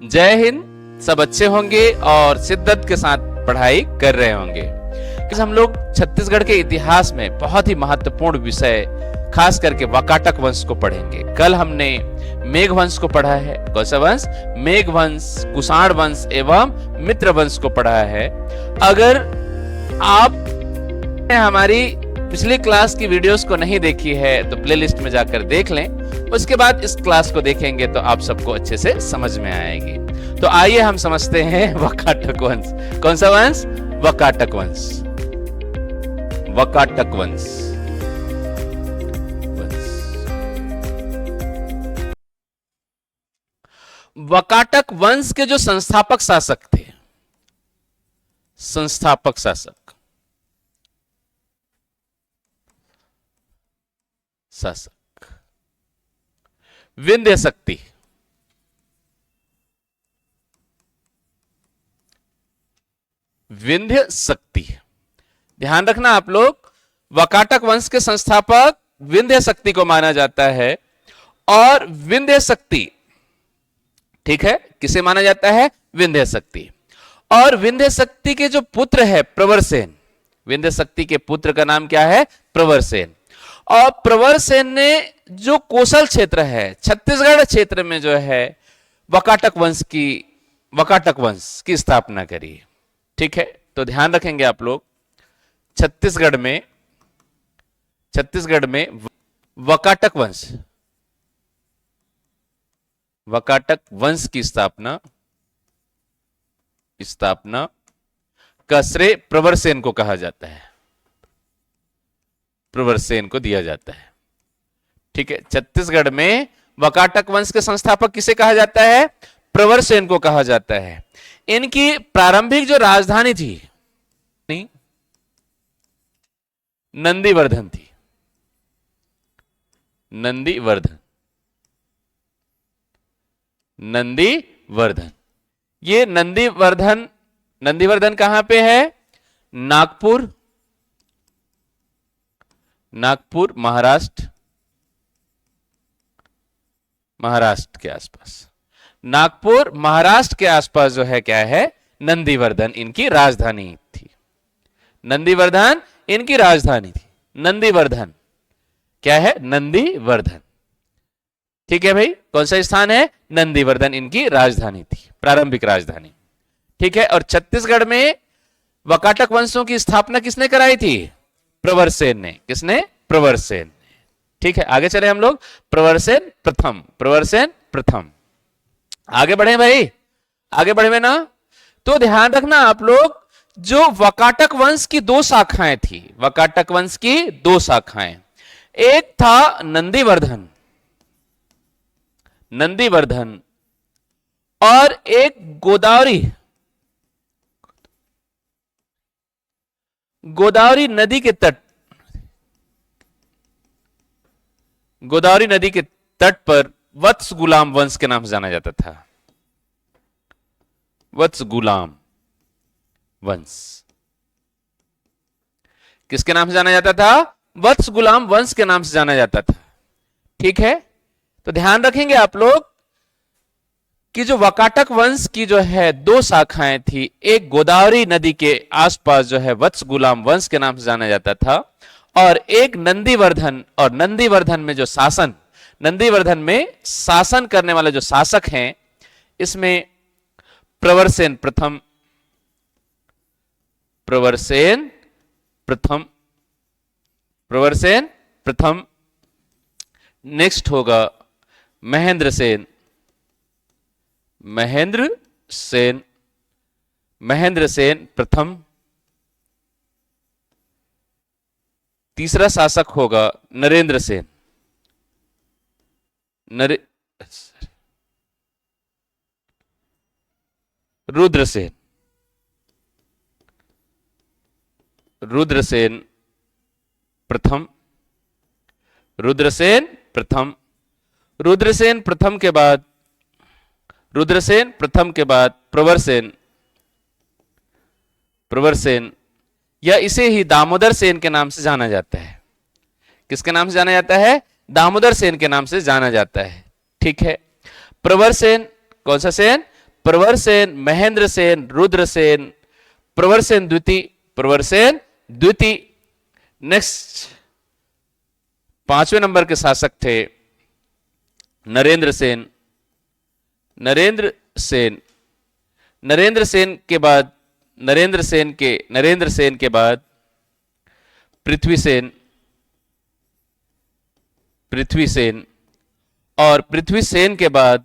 जय हिंद। सब अच्छे होंगे और शिद्दत के साथ पढ़ाई कर रहे होंगे। क्योंकि हम लोग छत्तीसगढ़ के इतिहास में बहुत ही महत्वपूर्ण विषय खास करके वाकाटक वंश को पढ़ेंगे। कल हमने मेघ वंश को पढ़ा है। कौन सा वंश? मेघ वंश, कुषाण वंश एवं मित्र वंश को पढ़ा है। अगर आप हमारी पिछली क्लास की वीडियोस को नहीं देखी है तो प्लेलिस्ट में जाकर देख लें। उसके बाद इस क्लास को देखेंगे तो आप सबको अच्छे से समझ में आएगी। तो आइए हम समझते हैं वाकाटक वंश। कौन सा वंश? वाकाटक वंश। वाकाटक वंश। वाकाटक वंश के जो संस्थापक शासक थे, संस्थापक शासक विंध्य शक्ति। विंध्य शक्ति, ध्यान रखना आप लोग, वाकाटक वंश के संस्थापक विंध्य शक्ति को माना जाता है। और विंध्य शक्ति, ठीक है, किसे माना जाता है? विंध्य शक्ति। और विंध्य शक्ति के जो पुत्र है प्रवरसेन, विंध्य शक्ति के पुत्र का नाम क्या है? प्रवरसेन। और प्रवरसेन ने जो कोसल क्षेत्र है, छत्तीसगढ़ क्षेत्र में जो है वाकाटक वंश की स्थापना करी। ठीक है, तो ध्यान रखेंगे आप लोग, छत्तीसगढ़ में वाकाटक वंश की स्थापना का श्रेय प्रवरसेन को कहा जाता है, प्रवरसेन को दिया जाता है। ठीक है, छत्तीसगढ़ में वाकाटक वंश के संस्थापक किसे कहा जाता है? प्रवरसेन को कहा जाता है। इनकी प्रारंभिक जो राजधानी थी नंदीवर्धन थी। नंदीवर्धन। ये नंदीवर्धन कहां पे है? नागपुर, महाराष्ट्र के आसपास। नागपुर महाराष्ट्र के आसपास जो है क्या है? नंदीवर्धन इनकी राजधानी थी। नंदीवर्धन इनकी राजधानी थी। नंदीवर्धन क्या है? नंदीवर्धन। ठीक है भाई, कौन सा स्थान है? नंदीवर्धन इनकी राजधानी थी, प्रारंभिक राजधानी। ठीक है, और छत्तीसगढ़ में वाकाटक वंशों की स्थापना किसने कराई थी? प्रवरसेन ने। किसने? प्रवरसेन ने। ठीक है, आगे चले हम लोग। प्रवरसेन प्रथम। आगे बढ़े भाई, आगे बढ़े ना। तो ध्यान रखना आप लोग, जो वाकाटक वंश की दो शाखाएं थी, वाकाटक वंश की दो शाखाएं, एक था नंदीवर्धन और एक गोदावरी नदी के तट पर वत्स गुलाम वंश के नाम से जाना जाता था। वत्स गुलाम वंश किसके नाम से जाना जाता था? वत्स गुलाम वंश के नाम से जाना जाता था। ठीक है, तो ध्यान रखेंगे आप लोग कि जो वाकाटक वंश की जो है दो शाखाएं थी, एक गोदावरी नदी के आसपास जो है वत्स गुलाम वंश के नाम से जाना जाता था, और एक नंदीवर्धन। और नंदीवर्धन में शासन करने वाले जो शासक हैं, इसमें प्रवरसेन प्रथम। नेक्स्ट होगा महेंद्र सेन प्रथम। तीसरा शासक होगा नरेंद्र सेन। रुद्रसेन प्रथम। रुद्रसेन प्रथम के बाद प्रवरसेन, या इसे ही दामोदर सेन के नाम से जाना जाता है। किसके नाम से जाना जाता है? दामोदर सेन के नाम से जाना जाता है। ठीक है, प्रवरसेन, कौन सा सेन? प्रवरसेन, महेंद्रसेन, रुद्रसेन, प्रवरसेन द्वितीय। नेक्स्ट 5वें नंबर के शासक थे नरेंद्र सेन। नरेंद्र सेन के बाद नरेंद्र सेन के बाद पृथ्वी सेन और पृथ्वी सेन के बाद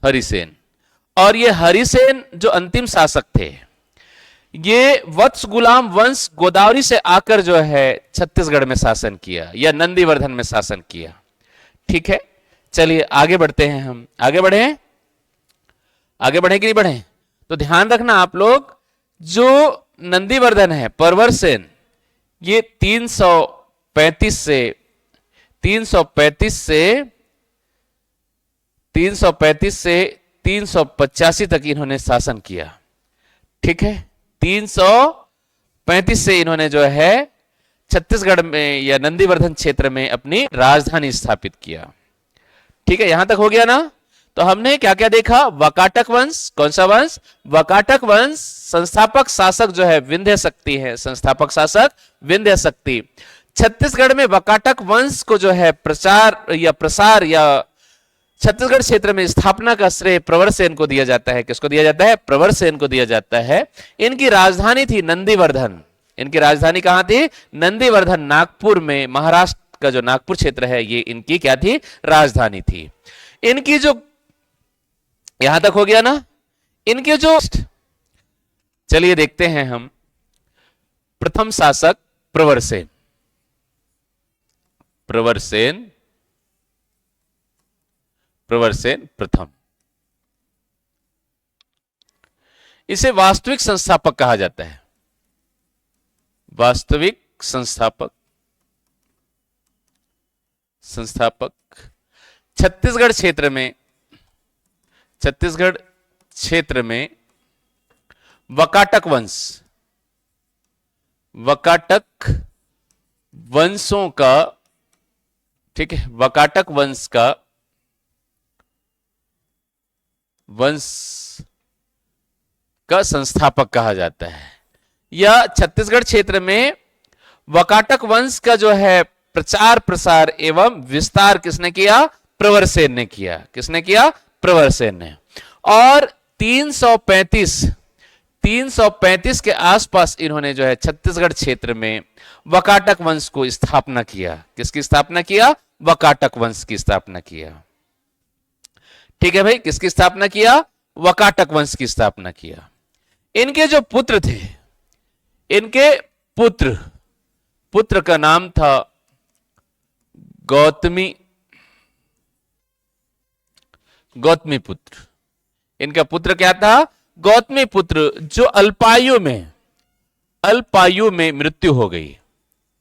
हरिसेन। और ये हरिसेन जो अंतिम शासक थे, ये वत्स गुलाम वंश गोदावरी से आकर जो है छत्तीसगढ़ में शासन किया या नंदीवर्धन में शासन किया। ठीक है, चलिए आगे बढ़ते हैं। हम आगे बढ़े कि नहीं बढ़े? तो ध्यान रखना आप लोग, जो नंदीवर्धन है प्रवरसेन, ये 335 से 385 तक इन्होंने शासन किया। ठीक है, 335 से इन्होंने जो है छत्तीसगढ़ में या नंदीवर्धन क्षेत्र में अपनी राजधानी स्थापित किया। ठीक है, यहां तक हो गया ना? तो हमने क्या क्या देखा? वकाटक वंश, कौन सा वंश? वकाटक वंश। संस्थापक शासक जो है विंध्य शक्ति है, संस्थापक शासक विंध्य शक्ति। छत्तीसगढ़ में वकाटक वंश को जो है प्रसार या छत्तीसगढ़ क्षेत्र में स्थापना का श्रेय प्रवरसेन को दिया जाता है। किसको दिया जाता है? प्रवरसेन को दिया जाता है। इनकी राजधानी थी नंदीवर्धन। इनकी राजधानी कहां थी? नंदीवर्धन, नागपुर में। महाराष्ट्र का जो नागपुर क्षेत्र है, ये इनकी क्या थी? राजधानी थी। इनकी जो, यहां तक हो गया ना? इनके जो, चलिए देखते हैं हम। प्रथम शासक प्रवरसेन प्रथम। इसे वास्तविक संस्थापक कहा जाता है। वास्तविक संस्थापक छत्तीसगढ़ क्षेत्र में वकाटक वंशों का, ठीक है, वकाटक वंश का संस्थापक कहा जाता है। या छत्तीसगढ़ क्षेत्र में वकाटक वंश का जो है प्रचार प्रसार एवं विस्तार किसने किया? प्रवरसेन ने किया। किसने किया? प्रवरसेन ने। और 335 के आसपास इन्होंने जो है छत्तीसगढ़ क्षेत्र में वकाटक वंश को स्थापना किया। किसकी स्थापना किया? वकाटक वंश की स्थापना किया। ठीक है भाई, किसकी स्थापना किया? वकाटक वंश की स्थापना किया। इनके जो पुत्र थे, इनके पुत्र का नाम था गौतमी पुत्र। इनका पुत्र क्या था? गौतमी पुत्र, जो अल्पायु में मृत्यु हो गई।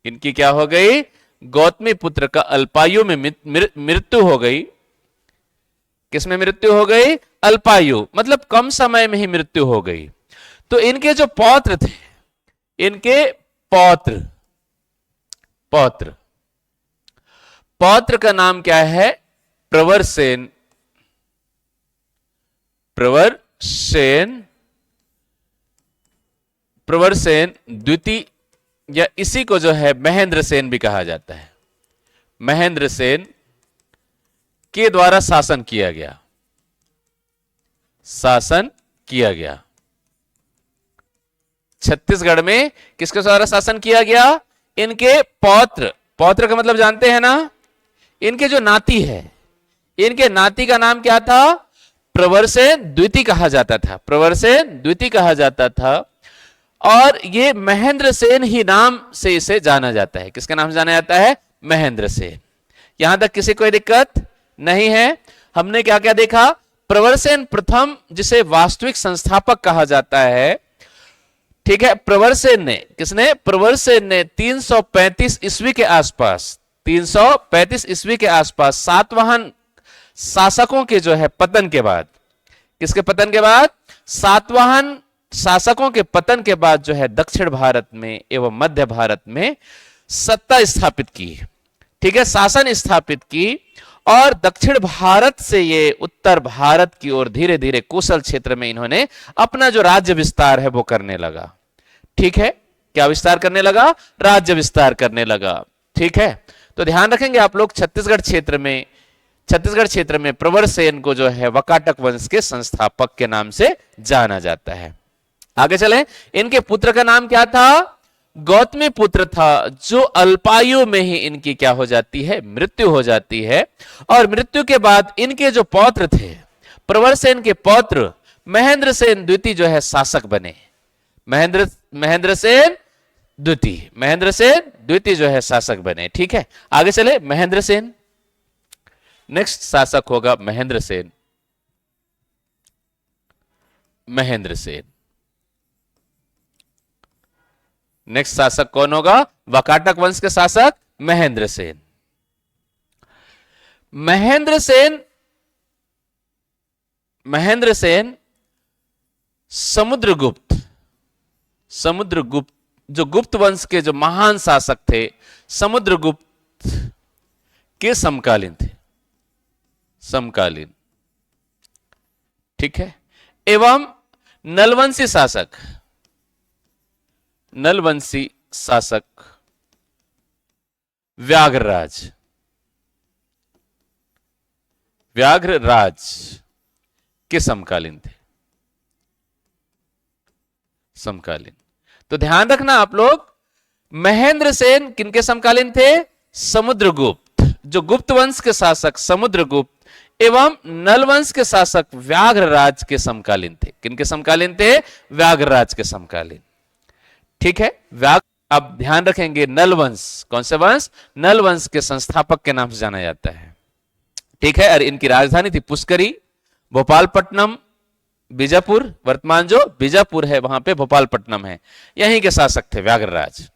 इनकी क्या हो गई? गौतमी पुत्र का अल्पायु में मृत्यु हो गई। किसमें मृत्यु हो गई? अल्पायु, मतलब कम समय में ही मृत्यु हो गई। तो इनके जो पौत्र थे, इनके पौत्र का नाम क्या है? प्रवरसेन द्वितीय, या इसी को जो है महेंद्र सेन भी कहा जाता है। महेंद्र सेन के द्वारा शासन किया गया। छत्तीसगढ़ में किसके द्वारा शासन किया गया? इनके पौत्र का मतलब जानते हैं ना? इनके जो नाती है, इनके नाती का नाम क्या था? प्रवरसेन द्वितीय कहा जाता था। और ये महेंद्र सेन ही नाम से इसे जाना जाता है। किसके नाम से जाना जाता है? महेंद्र सेन। यहां तक किसी कोई दिक्कत नहीं है? हमने क्या क्या देखा? प्रवरसेन प्रथम, जिसे वास्तविक संस्थापक कहा जाता है। ठीक है, प्रवरसेन ने 335 ईस्वी के आसपास सातवाहन शासकों के जो है पतन के बाद, किसके पतन के बाद? सातवाहन शासकों के पतन के बाद जो है दक्षिण भारत में एवं मध्य भारत में सत्ता स्थापित की। ठीक है, शासन स्थापित की। और दक्षिण भारत से ये उत्तर भारत की ओर धीरे धीरे कोसल क्षेत्र में इन्होंने अपना जो राज्य विस्तार है वो करने लगा। ठीक है, क्या विस्तार करने लगा? राज्य विस्तार करने लगा। ठीक है, तो ध्यान रखेंगे आप लोग, छत्तीसगढ़ क्षेत्र में प्रवरसेन को जो है वकाटक वंश के संस्थापक के नाम से जाना जाता है। आगे चले, इनके पुत्र का नाम क्या था? गौतमी पुत्र था, जो अल्पायु में ही इनकी क्या हो जाती है? मृत्यु हो जाती है। और मृत्यु के बाद इनके जो पौत्र थे, प्रवरसेन के पौत्र महेंद्र सेन द्वितीय जो है शासक बने। महेंद्र सेन द्वितीय जो है शासक बने। ठीक है, आगे चले, महेंद्र सेन नेक्स्ट शासक होगा। महेंद्र सेन नेक्स्ट शासक कौन होगा? वकाटक वंश के शासक महेंद्र सेन। महेंद्र सेन समुद्रगुप्त जो गुप्त वंश के जो महान शासक थे, समुद्रगुप्त के समकालीन थे। ठीक है, एवं नलवंशी शासक व्याघ्रराज के समकालीन थे। तो ध्यान रखना आप लोग, महेंद्र सेन किनके समकालीन थे? समुद्रगुप्त, जो गुप्त वंश के शासक समुद्रगुप्त एवं नलवंश के शासक व्याघ्रराज के समकालीन थे। किनके समकालीन थे? व्याघ्रराज के समकालीन। ठीक है, अब ध्यान रखेंगे, नलवंश कौन से वंश? नलवंश के संस्थापक के नाम से जाना जाता है। ठीक है, और इनकी राजधानी थी पुष्करी, भोपालपट्टनम, बीजापुर, वर्तमान जो बीजापुर है वहां पे भोपालपट्टनम है, यहीं के शासक थे व्याघ्रराज।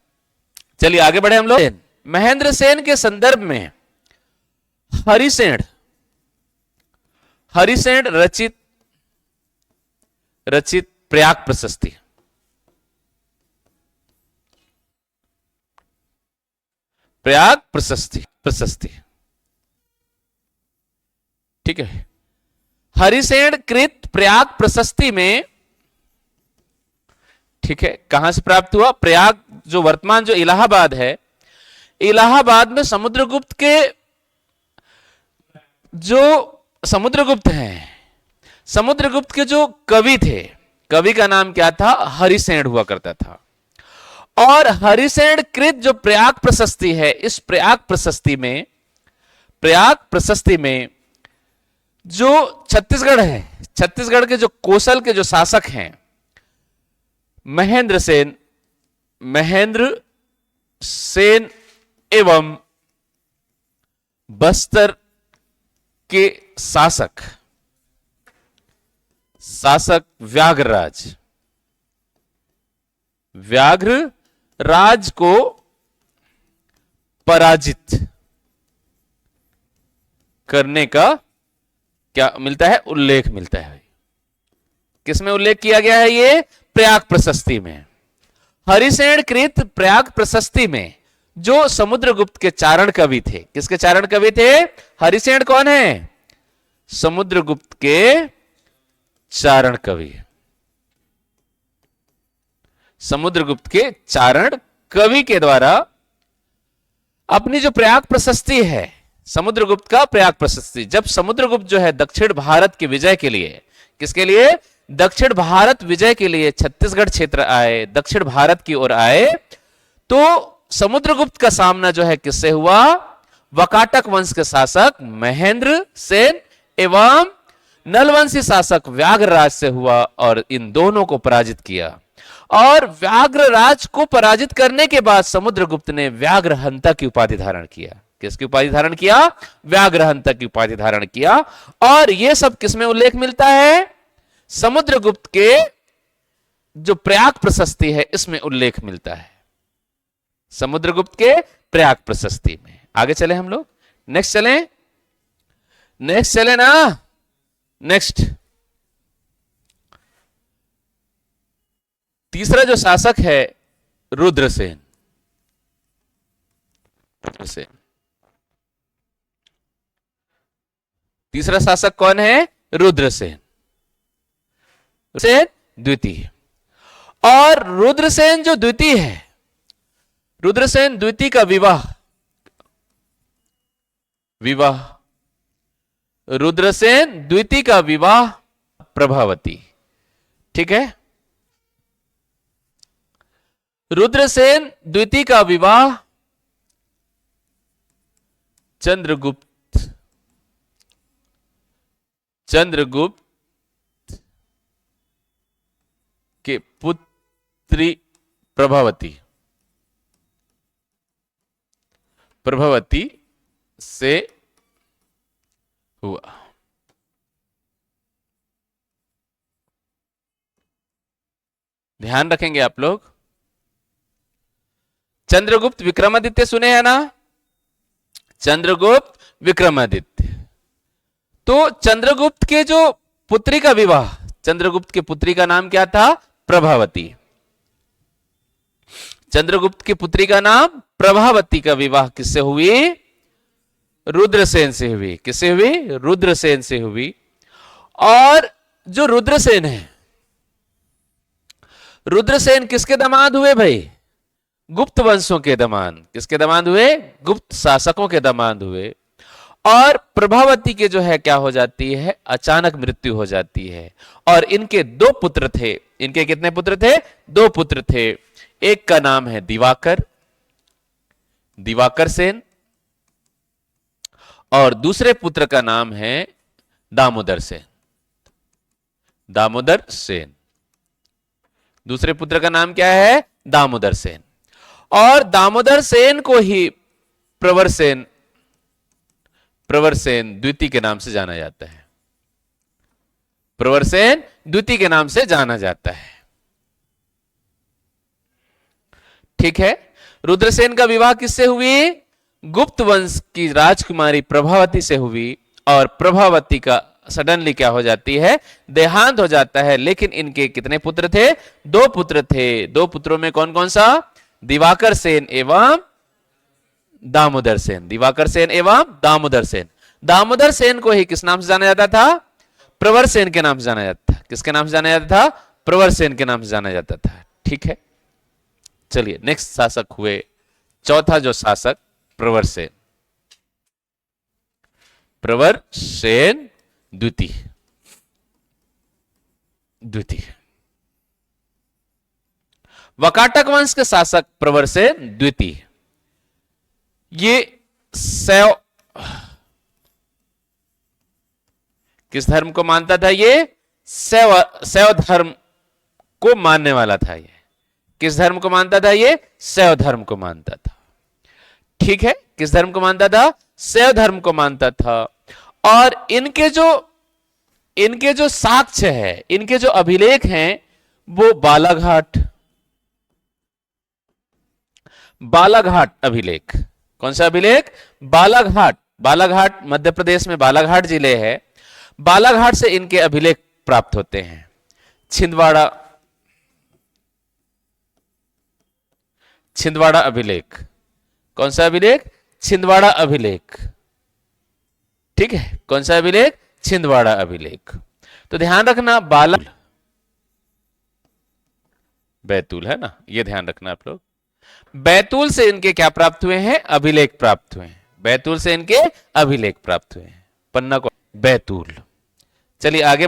चलिए आगे बढ़े हम लोग। महेंद्र सेन के संदर्भ में हरिसेन रचित प्रयाग प्रशस्ति। ठीक है, हरिसेन कृत प्रयाग प्रशस्ति में, ठीक है, कहां से प्राप्त हुआ? प्रयाग जो वर्तमान जो इलाहाबाद है, इलाहाबाद में समुद्रगुप्त के जो कवि थे, कवि का नाम क्या था? हरिसेन हुआ करता था। और हरिसेन कृत जो प्रयाग प्रशस्ति है, इस प्रयाग प्रशस्ति में जो छत्तीसगढ़ है, छत्तीसगढ़ के जो कोसल के जो शासक हैं महेंद्र सेन एवं बस्तर के शासक व्याघ्रराज को पराजित करने का क्या मिलता है? उल्लेख मिलता है। किसमें उल्लेख किया गया है? ये प्रयाग प्रशस्ति में। हरिसेन कृत प्रयाग प्रशस्ति में जो समुद्रगुप्त के चारण कवि थे, किसके चारण कवि थे? हरिसेन कौन है? समुद्रगुप्त के चारण कवि। समुद्रगुप्त के चारण कवि के द्वारा अपनी जो प्रयाग प्रशस्ति है, समुद्रगुप्त का प्रयाग प्रशस्ति, जब समुद्रगुप्त जो है दक्षिण भारत के विजय के लिए, किसके लिए? दक्षिण भारत विजय के लिए छत्तीसगढ़ क्षेत्र आए, दक्षिण भारत की ओर आए, तो समुद्रगुप्त का सामना जो है किससे हुआ? वकाटक वंश के शासक महेंद्र सेन एवं नलवंशी शासक व्याघ्रराज से हुआ, और इन दोनों को पराजित किया। और व्याघ्रराज को पराजित करने के बाद समुद्रगुप्त ने व्याघ्रहंता की उपाधि धारण किया। किसकी उपाधि धारण किया? व्याघ्रहंता की उपाधि धारण किया। और यह सब किसमें उल्लेख मिलता है? समुद्रगुप्त के जो प्रयाग प्रशस्ति है इसमें उल्लेख मिलता है, समुद्रगुप्त के प्रयाग प्रशस्ति में। आगे चले हम लोग, नेक्स्ट चले ना। नेक्स्ट तीसरा जो शासक है रुद्रसेन। तीसरा शासक कौन है? रुद्रसेन, सेन द्वितीय। और रुद्रसेन जो द्वितीय है, रुद्रसेन द्वितीय का विवाह रुद्रसेन द्वितीय का विवाह प्रभावती, ठीक है। रुद्रसेन द्वितीय का विवाह चंद्रगुप्त के पुत्री प्रभावती से हुआ। ध्यान रखेंगे आप लोग, चंद्रगुप्त विक्रमादित्य सुने हैं ना, चंद्रगुप्त विक्रमादित्य। तो चंद्रगुप्त के जो पुत्री का विवाह, चंद्रगुप्त की पुत्री का नाम क्या था? प्रभावती। चंद्रगुप्त की पुत्री का नाम प्रभावती का विवाह किससे हुई? रुद्रसेन से हुई। किससे हुई? रुद्रसेन से हुई। और जो रुद्रसेन है, रुद्रसेन किसके दामाद हुए भाई? गुप्त वंशों के दामाद। किसके दामाद हुए? गुप्त शासकों के दामाद हुए। और प्रभावती के जो है क्या हो जाती है? अचानक मृत्यु हो जाती है। और इनके दो पुत्र थे। इनके कितने पुत्र थे? दो पुत्र थे। एक का नाम है दिवाकर सेन, और दूसरे पुत्र का नाम है दामोदर सेन। दूसरे पुत्र का नाम क्या है? दामोदर सेन। और दामोदर सेन को ही प्रवर सेन द्वितीय के नाम से जाना जाता है। प्रवर सेन द्वितीय के नाम से जाना जाता है, ठीक है। रुद्रसेन का विवाह किससे हुई? गुप्त वंश की राजकुमारी प्रभावती से हुई। और प्रभावती का सडनली क्या हो जाती है? देहांत हो जाता है। लेकिन इनके कितने पुत्र थे? दो पुत्र थे। दो पुत्रों में कौन कौन सा? दिवाकर सेन एवं दामोदर सेन। दिवाकर सेन एवं दामोदर सेन। दामोदर सेन को ही किस नाम से जाना जाता था? प्रवर सेन के नाम से जाना जाता था। किसके नाम से जाना जाता था? प्रवर सेन के नाम से जाना जाता था, ठीक है। चलिए नेक्स्ट शासक हुए, चौथा जो शासक प्रवर सेन द्वितीय। वकाटक वंश के शासक प्रवर सेन द्वितीय। ये शैव किस धर्म को मानता था? ये शैव धर्म को मानने वाला था। ये किस धर्म को मानता था? ये शैव धर्म को मानता था, ठीक है। किस धर्म को मानता था? शैव धर्म को मानता था। और इनके जो साक्ष्य है, इनके जो अभिलेख हैं, वो बालाघाट अभिलेख। कौन सा अभिलेख? बालाघाट मध्य प्रदेश में बालाघाट जिले है। बालाघाट से इनके अभिलेख प्राप्त होते हैं। छिंदवाड़ा अभिलेख। कौन सा अभिलेख? छिंदवाड़ा अभिलेख, ठीक है। कौन सा अभिलेख? छिंदवाड़ा अभिलेख। तो ध्यान रखना, बैतूल है ना, ये ध्यान रखना आप लोग। बैतूल से इनके क्या प्राप्त हुए हैं? अभिलेख प्राप्त हुए हैं। बैतूल से इनके अभिलेख प्राप्त हुए हैं। पन्ना को बैतूल। चलिए आगे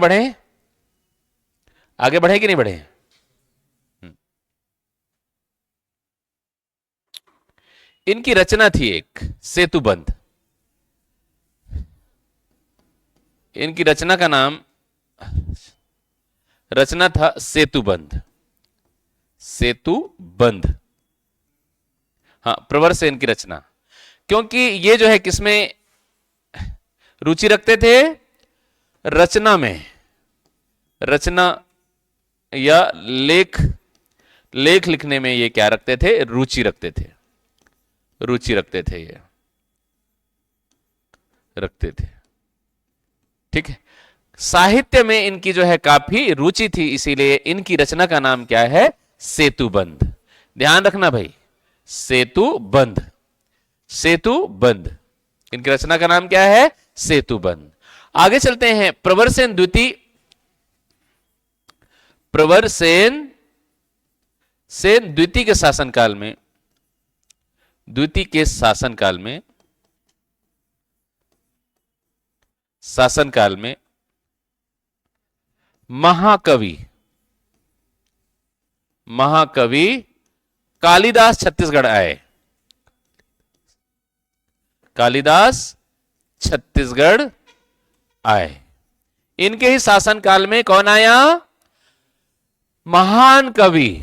बढ़े कि नहीं बढ़े? इनकी रचना थी एक सेतुबंध। इनकी रचना का नाम था सेतुबंध। हाँ, प्रवर सेन की रचना। क्योंकि ये जो है किसमें रुचि रखते थे? रचना में। रचना या लेख लिखने में ये क्या रखते थे? रुचि रखते थे। ये रखते थे, ठीक है। साहित्य में इनकी जो है काफी रुचि थी, इसीलिए इनकी रचना का नाम क्या है? सेतुबंध। ध्यान रखना भाई, सेतुबंध। इनकी रचना का नाम क्या है? सेतुबंध। आगे चलते हैं। प्रवरसेन द्वितीय, प्रवरसेन द्वितीय के शासनकाल में, द्वितीय के शासनकाल में महाकवि कालिदास छत्तीसगढ़ आए। कालिदास छत्तीसगढ़ आए। इनके ही शासनकाल में कौन आया? महान कवि,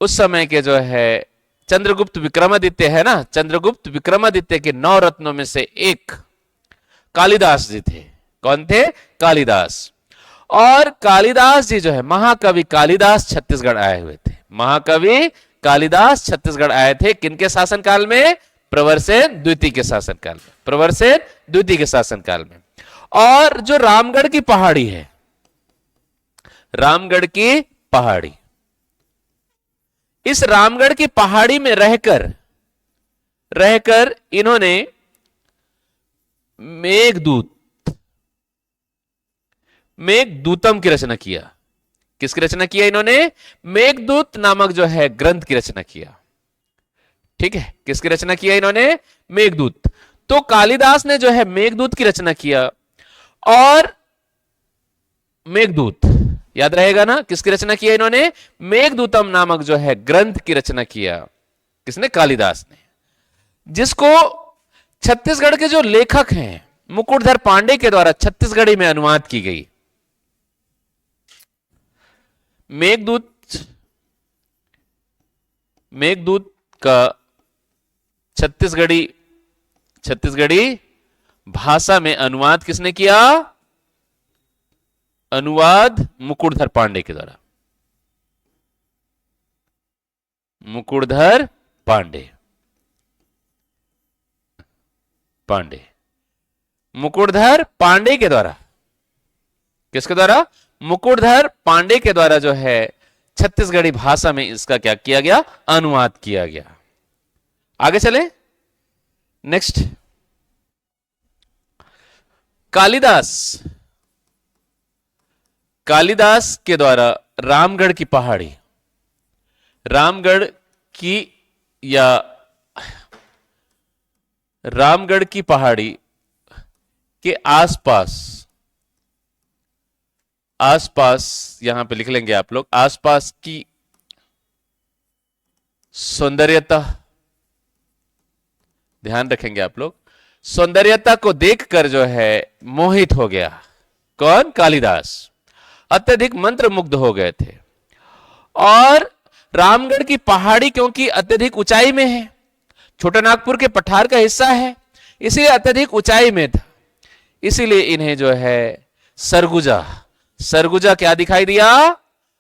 उस समय के जो है चंद्रगुप्त विक्रमादित्य है ना, चंद्रगुप्त विक्रमादित्य के 9 रत्नों में से एक कालिदास जी थे। कौन थे? कालिदास। और कालिदास जी जो है, महाकवि कालिदास छत्तीसगढ़ आए हुए थे। महाकवि कालिदास छत्तीसगढ़ आए थे किनके शासनकाल में? प्रवरसेन द्वितीय के शासनकाल में, प्रवरसेन द्वितीय के शासनकाल में। और जो रामगढ़ की पहाड़ी है, रामगढ़ की पहाड़ी, इस रामगढ़ की पहाड़ी में रहकर इन्होंने मेघदूतम की रचना किया। किसकी रचना किया इन्होंने? मेघदूत नामक जो है ग्रंथ की रचना किया। ठीक है, किसकी रचना किया इन्होंने? मेघदूत। तो कालिदास ने जो है मेघदूत की रचना किया। और मेघदूत याद रहेगा ना, किसकी रचना किया इन्होंने? मेघदूतम नामक जो है ग्रंथ की रचना किया। किसने? कालिदास ने। जिसको छत्तीसगढ़ के जो लेखक हैं मुकुटधर पांडे के द्वारा छत्तीसगढ़ी में अनुवाद की गई। मेघदूत का छत्तीसगढ़ी भाषा में अनुवाद किसने किया? अनुवाद मुकुटधर पांडे के द्वारा। मुकुटधर पांडे, मुकुटधर पांडे के द्वारा। किसके द्वारा? मुकुटधर पांडे के द्वारा जो है छत्तीसगढ़ी भाषा में इसका क्या किया गया? अनुवाद किया गया। आगे चले, नेक्स्ट। कालिदास के द्वारा रामगढ़ की पहाड़ी, रामगढ़ की पहाड़ी के आसपास यहां पे लिख लेंगे आप लोग, आसपास की सौंदर्यता ध्यान रखेंगे आप लोग। सौंदर्यता को देखकर जो है मोहित हो गया। कौन? कालिदास। अत्यधिक मंत्रमुग्ध हो गए थे। और रामगढ़ की पहाड़ी क्योंकि अत्यधिक ऊंचाई में है, छोटा नागपुर के पठार का हिस्सा है, इसलिए अत्यधिक ऊंचाई में था। इसीलिए इन्हें जो है सरगुजा क्या दिखाई दिया?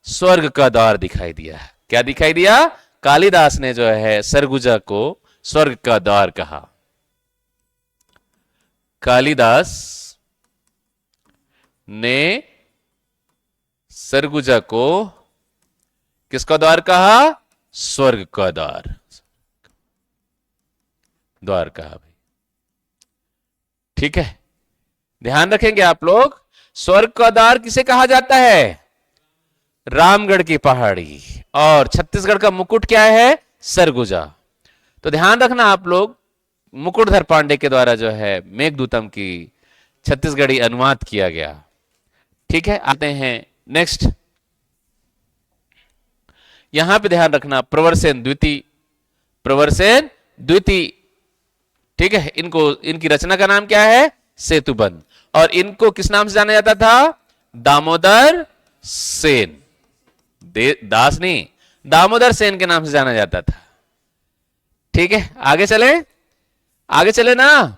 स्वर्ग का द्वार दिखाई दिया। क्या दिखाई दिया? कालिदास ने जो है सरगुजा को स्वर्ग का द्वार कहा। कालिदास ने सरगुजा को किसका द्वार कहा? स्वर्ग का द्वार कहा भाई। ठीक है, ध्यान रखेंगे आप लोग। स्वर्ग का द्वार किसे कहा जाता है? रामगढ़ की पहाड़ी। और छत्तीसगढ़ का मुकुट क्या है? सरगुजा। तो ध्यान रखना आप लोग, मुकुटधर पांडे के द्वारा जो है मेघदूतम की छत्तीसगढ़ी अनुवाद किया गया। ठीक है, आते हैं नेक्स्ट। यहां पे ध्यान रखना, प्रवरसेन द्वितीय। ठीक है, इनकी रचना का नाम क्या है? सेतुबंध। और इनको किस नाम से जाना जाता था? दामोदर सेन। दास नहीं, दामोदर सेन के नाम से जाना जाता था। ठीक है, आगे चले ना।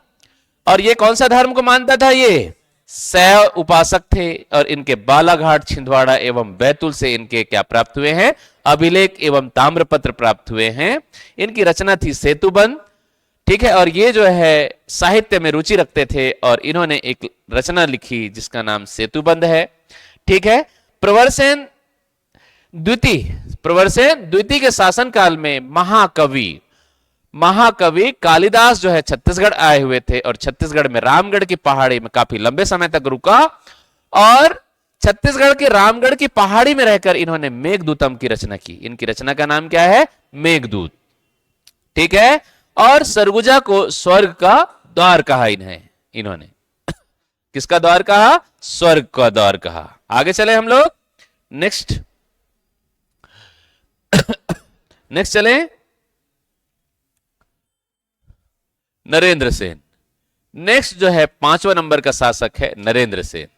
और ये कौन सा धर्म को मानता था? ये शैव उपासक थे। और इनके बालाघाट, छिंदवाड़ा एवं बैतूल से इनके क्या प्राप्त हुए हैं? अभिलेख एवं ताम्रपत्र प्राप्त हुए हैं। इनकी रचना थी सेतुबंध। ठीक है, और ये जो है साहित्य में रुचि रखते थे और इन्होंने एक रचना लिखी जिसका नाम सेतुबंध है। ठीक है, प्रवरसेन द्वितीय के शासन काल में महाकवि महाकवि कालिदास जो है छत्तीसगढ़ आए हुए थे और छत्तीसगढ़ में रामगढ़ की पहाड़ी में काफी लंबे समय तक रुका और छत्तीसगढ़ के रामगढ़ की पहाड़ी में रहकर इन्होंने मेघदूतम की रचना की। इनकी रचना का नाम क्या है? मेघदूत। ठीक है। और सरगुजा को स्वर्ग का द्वार कहा इन्होंने। किसका द्वार कहा? स्वर्ग का द्वार कहा। आगे चले हम लोग नेक्स्ट नेक्स्ट चले नरेंद्र सेन। नेक्स्ट जो है 5वां नंबर का शासक है नरेंद्र सेन।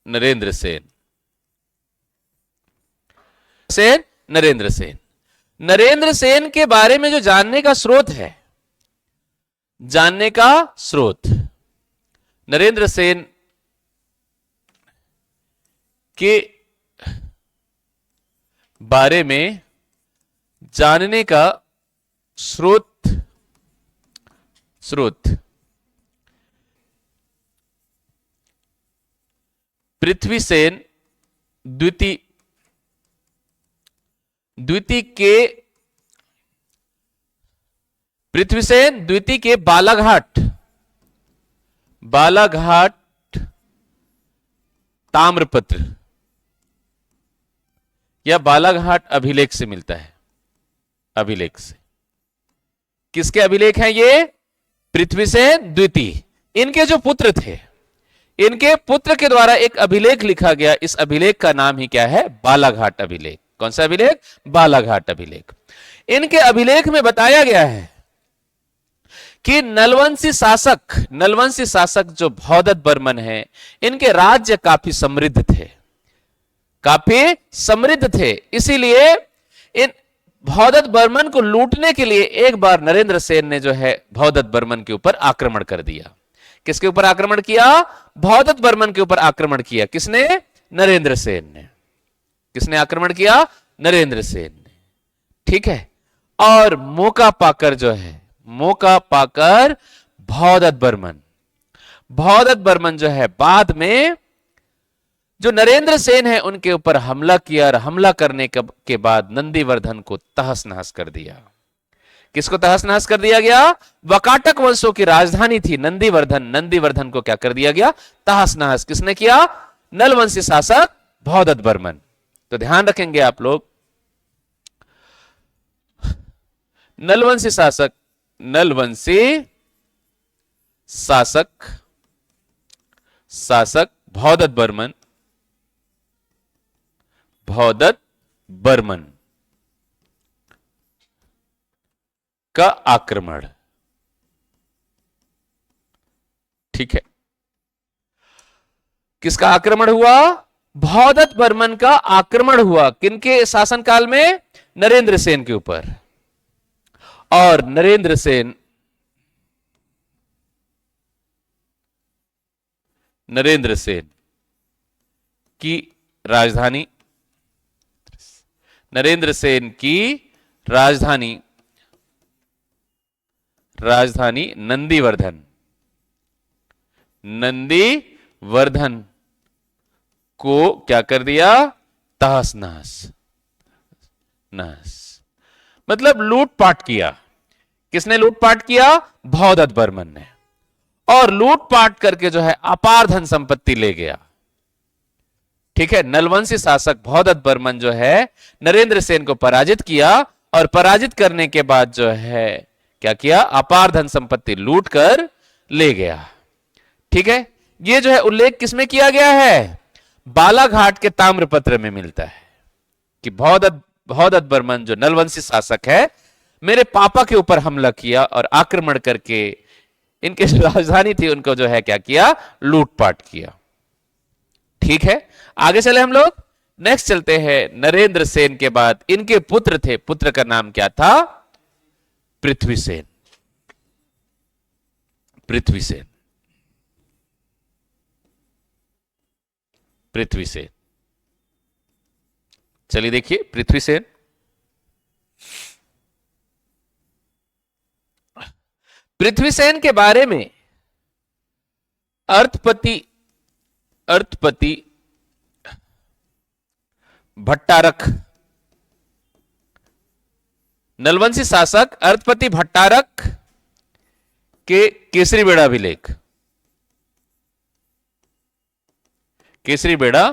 नरेंद्र सेन नरेंद्र सेन। नरेंद्र सेन के बारे में जो जानने का स्रोत है, जानने का स्रोत, नरेंद्र सेन के बारे में जानने का स्रोत पृथ्वीसेन द्वितीय पृथ्वीसेन द्वितीय के बालाघाट ताम्रपत्र या बालाघाट अभिलेख से मिलता है। अभिलेख से। किसके अभिलेख हैं ये? पृथ्वीसेन द्वितीय। इनके जो पुत्र थे, इनके पुत्र के द्वारा एक अभिलेख लिखा गया। इस अभिलेख का नाम ही क्या है? बालाघाट अभिलेख। कौन सा अभिलेख? बालाघाट अभिलेख। इनके अभिलेख में बताया गया है कि नलवंशी शासक जो भौदत्त बर्मन है, इनके राज्य काफी समृद्ध थे। इसीलिए इन भौदत्त बर्मन को लूटने के लिए एक बार नरेंद्र सेन ने जो है भौदत्त बर्मन के ऊपर आक्रमण कर दिया। किसके ऊपर आक्रमण किया? भौदत्त बर्मन के ऊपर आक्रमण किया। किसने? नरेंद्र सेन ने। किसने आक्रमण किया? नरेंद्र सेन ने। ठीक है। और मौका पाकर भौदत्त बर्मन जो है बाद में जो नरेंद्र सेन है उनके ऊपर हमला किया और हमला करने के बाद नंदीवर्धन को तहस नहस कर दिया। किसको तहस नहस कर दिया गया? वकाटक वंशों की राजधानी थी नंदीवर्धन को क्या कर दिया गया? तहस नहस। किसने किया? नलवंशी शासक भौदत्त बर्मन। तो ध्यान रखेंगे आप लोग, नलवंशी शासक भौदत्त बर्मन का आक्रमण। ठीक है। किसका आक्रमण हुआ? भौदत्त बर्मन का आक्रमण हुआ। किनके शासनकाल में? नरेंद्र सेन के ऊपर। और नरेंद्र सेन की राजधानी नंदीवर्धन को क्या कर दिया? तहस नहस। मतलब लूटपाट किया। किसने लूटपाट किया? भौदत्त बर्मन ने। और लूटपाट करके जो है अपार धन संपत्ति ले गया। ठीक है। नलवंशी शासक भौदत्त बर्मन जो है नरेंद्र सेन को पराजित किया और पराजित करने के बाद जो है क्या किया? अपार धन संपत्ति लूट कर ले गया। ठीक है। ये जो है उल्लेख किसमें किया गया है? बालाघाट के ताम्रपत्र में मिलता है कि भौदत्त बर्मन जो नलवंशी शासक है, मेरे पापा के ऊपर हमला किया और आक्रमण करके इनके जो राजधानी थी उनको जो है क्या किया? लूटपाट किया। ठीक है। आगे चले हम लोग। नेक्स्ट चलते हैं। नरेंद्र सेन के बाद इनके पुत्र थे। पुत्र का नाम क्या था? पृथ्वीसेन। चलिए देखिए पृथ्वीसेन। पृथ्वीसेन के बारे में अर्थपति भट्टारक नलवंशी शासक अर्थपति भट्टारक के केसरी बेड़ा अभिलेख, केसरी बेड़ा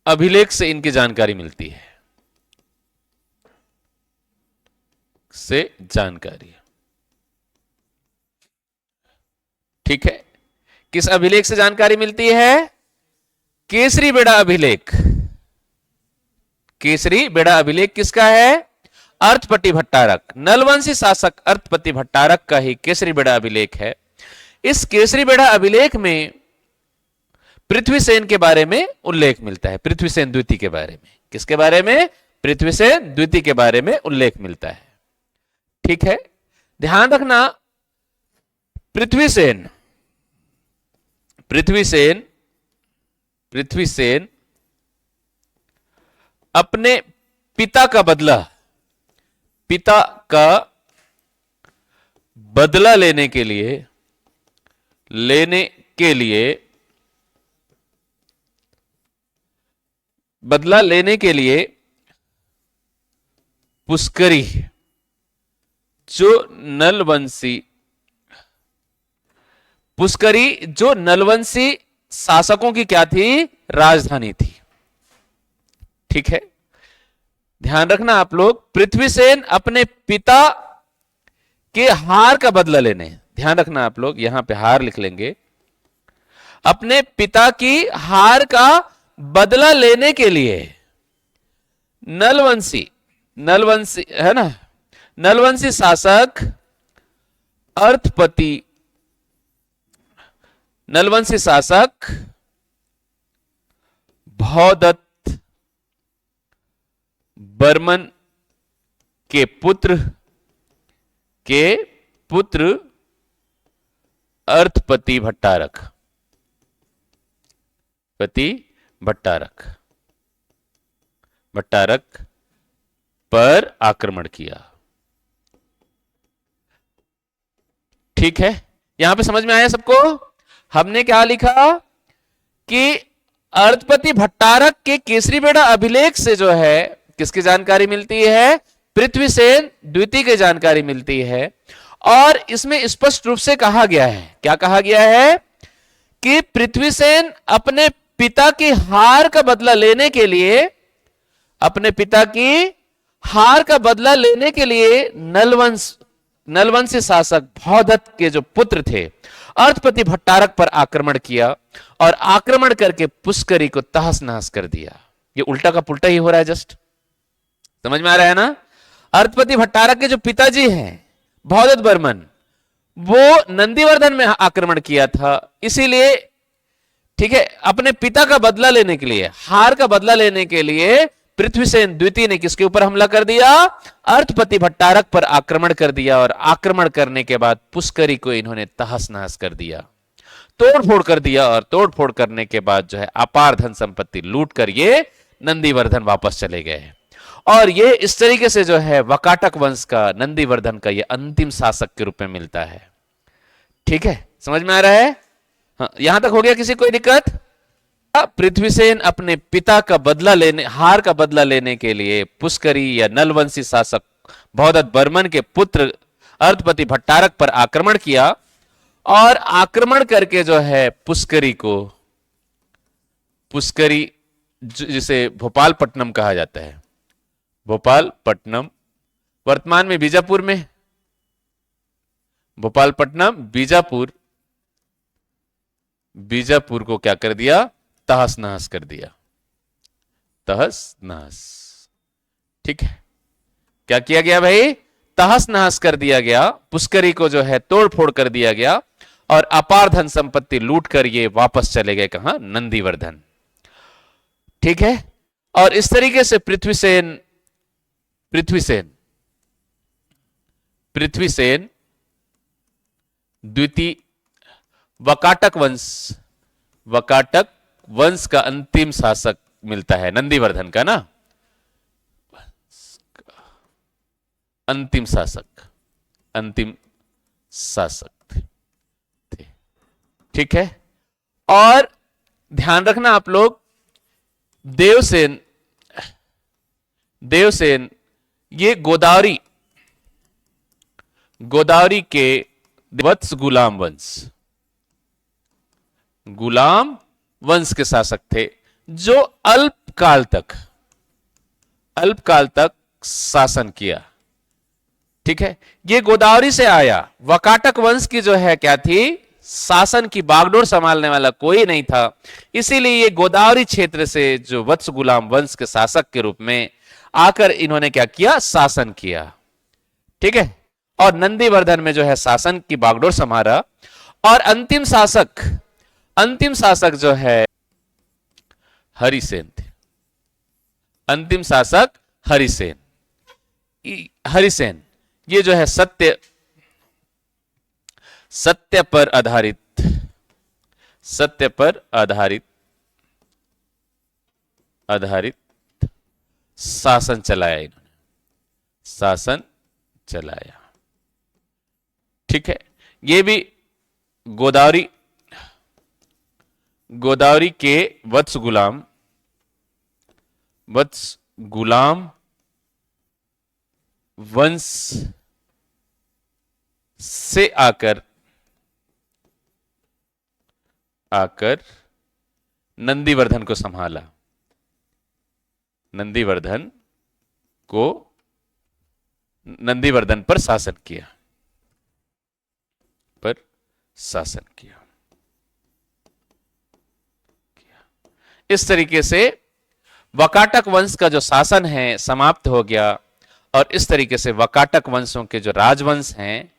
अभिलेख से इनकी जानकारी मिलती है, से जानकारी। ठीक है, किस अभिलेख से जानकारी मिलती है? केसरी बेड़ा अभिलेख। केसरी बेड़ा अभिलेख किसका है? अर्थपति भट्टारक, नलवंशी शासक अर्थपति भट्टारक का ही केसरी बेड़ा अभिलेख है। इस केसरी बेड़ा अभिलेख में पृथ्वीसेन के बारे में उल्लेख मिलता है, पृथ्वीसेन द्वितीय के बारे में। किसके बारे में? पृथ्वीसेन द्वितीय के बारे में उल्लेख मिलता है। ठीक है, ध्यान रखना, पृथ्वीसेन पृथ्वीसेन पृथ्वीसेन अपने पिता का बदला लेने के लिए पुष्करी, जो नलवंशी शासकों की क्या थी? राजधानी थी। ठीक है, ध्यान रखना आप लोग, पृथ्वीसेन अपने पिता के हार का बदला लेने, ध्यान रखना आप लोग, यहां पे हार लिख लेंगे, अपने पिता की हार का बदला लेने के लिए नलवंशी है ना, नलवंशी शासक अर्थपति, नलवंशी शासक भौदत्त बर्मन के पुत्र अर्थपति भट्टारक पर आक्रमण किया। ठीक है, यहां पे समझ में आया सबको? हमने क्या लिखा कि अर्थपति भट्टारक के केसरी बेड़ा अभिलेख से जो है किसकी जानकारी मिलती है? पृथ्वीसेन द्वितीय की जानकारी मिलती है। और इसमें स्पष्ट रूप से कहा गया है, क्या कहा गया है? कि पृथ्वीसेन अपने पिता की हार का बदला लेने के लिए, अपने पिता की हार का बदला लेने के लिए नलवंशी शासक भौदत्त के जो पुत्र थे अर्थपति भट्टारक पर आक्रमण किया और आक्रमण करके पुष्करी को तहस नहस कर दिया। ये उल्टा का पुल्टा ही हो रहा है, जस्ट समझ में आ रहा है ना? अर्थपति भट्टारक के जो पिताजी हैं भौदत्त बर्मन, वो नंदीवर्धन में आक्रमण किया था, इसीलिए ठीक है, अपने पिता का बदला लेने के लिए, हार का बदला लेने के लिए पृथ्वीसेन द्वितीय ने किसके ऊपर हमला कर दिया? अर्थपति भट्टारक पर आक्रमण कर दिया। और आक्रमण करने के बाद पुष्करी को इन्होंने तहस नहस कर दिया, तोड़फोड़ कर दिया। और तोड़फोड़ करने के बाद जो है अपार धन संपत्ति लूट कर ये नंदीवर्धन वापस चले गए। और ये इस तरीके से जो है वकाटक वंश का, नंदीवर्धन का ये अंतिम शासक के रूप में मिलता है। ठीक है, समझ में आ रहा है? हाँ, यहां तक हो गया? किसी कोई दिक्कत? पृथ्वीसेन अपने पिता का बदला लेने, हार का बदला लेने के लिए पुष्करी या नलवंशी शासक भौदत्त बर्मन के पुत्र अर्थपति भट्टारक पर आक्रमण किया और आक्रमण करके जो है पुष्करी जिसे भोपालपट्टनम कहा जाता है, भोपालपट्टनम वर्तमान में बीजापुर में, भोपालपट्टनम बीजापुर को क्या कर दिया? तहस नहस कर दिया, तहस नहस। ठीक है, क्या किया गया भाई? तहस नहस कर दिया गया, पुष्करी को जो है तोड़फोड़ कर दिया गया और अपार धन संपत्ति लूट कर ये वापस चले गए कहां? नंदीवर्धन। ठीक है, और इस तरीके से पृथ्वीसेन द्वितीय वकाटक वंश का अंतिम शासक मिलता है, नंदीवर्धन का ना अंतिम शासक थे। ठीक है, और ध्यान रखना आप लोग, देवसेन ये गोदावरी, गोदावरी के वत्स गुलाम वंश, गुलाम वंश के शासक थे जो अल्पकाल तक शासन किया। ठीक है, ये गोदावरी से आया। वकाटक वंश की जो है क्या थी, शासन की बागडोर संभालने वाला कोई नहीं था, इसीलिए ये गोदावरी क्षेत्र से जो वत्स गुलाम वंश के शासक के रूप में आकर इन्होंने क्या किया, शासन किया। ठीक है, और नंदीवर्धन में जो है शासन की बागडोर संभाला। और अंतिम शासक जो है हरिसेन थे। अंतिम शासक हरिसेन, ये जो है सत्य पर आधारित शासन चलाया इन्होंने, शासन चलाया। ठीक है, ये भी गोदावरी के वत्स गुलाम वंश से आकर नंदीवर्धन को संभाला, नंदीवर्धन पर शासन किया, इस तरीके से वकाटक वंश का जो शासन है समाप्त हो गया। और इस तरीके से वकाटक वंशों के जो राजवंश हैं,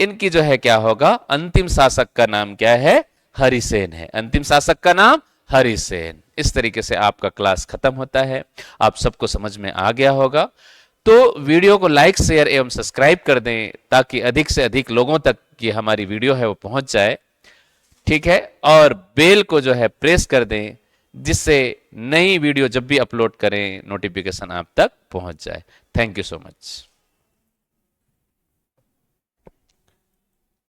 इनकी जो है क्या होगा, अंतिम शासक का नाम क्या है, हरिसेन है। अंतिम शासक का नाम हरिसेन। इस तरीके से आपका क्लास खत्म होता है। आप सबको समझ में आ गया होगा। तो वीडियो को लाइक, शेयर एवं सब्सक्राइब कर दें ताकि अधिक से अधिक लोगों तक ये हमारी वीडियो है वो पहुंच जाए। ठीक है, और बेल को जो है प्रेस कर दें जिससे नई वीडियो जब भी अपलोड करें नोटिफिकेशन आप तक पहुंच जाए। Thank you so much.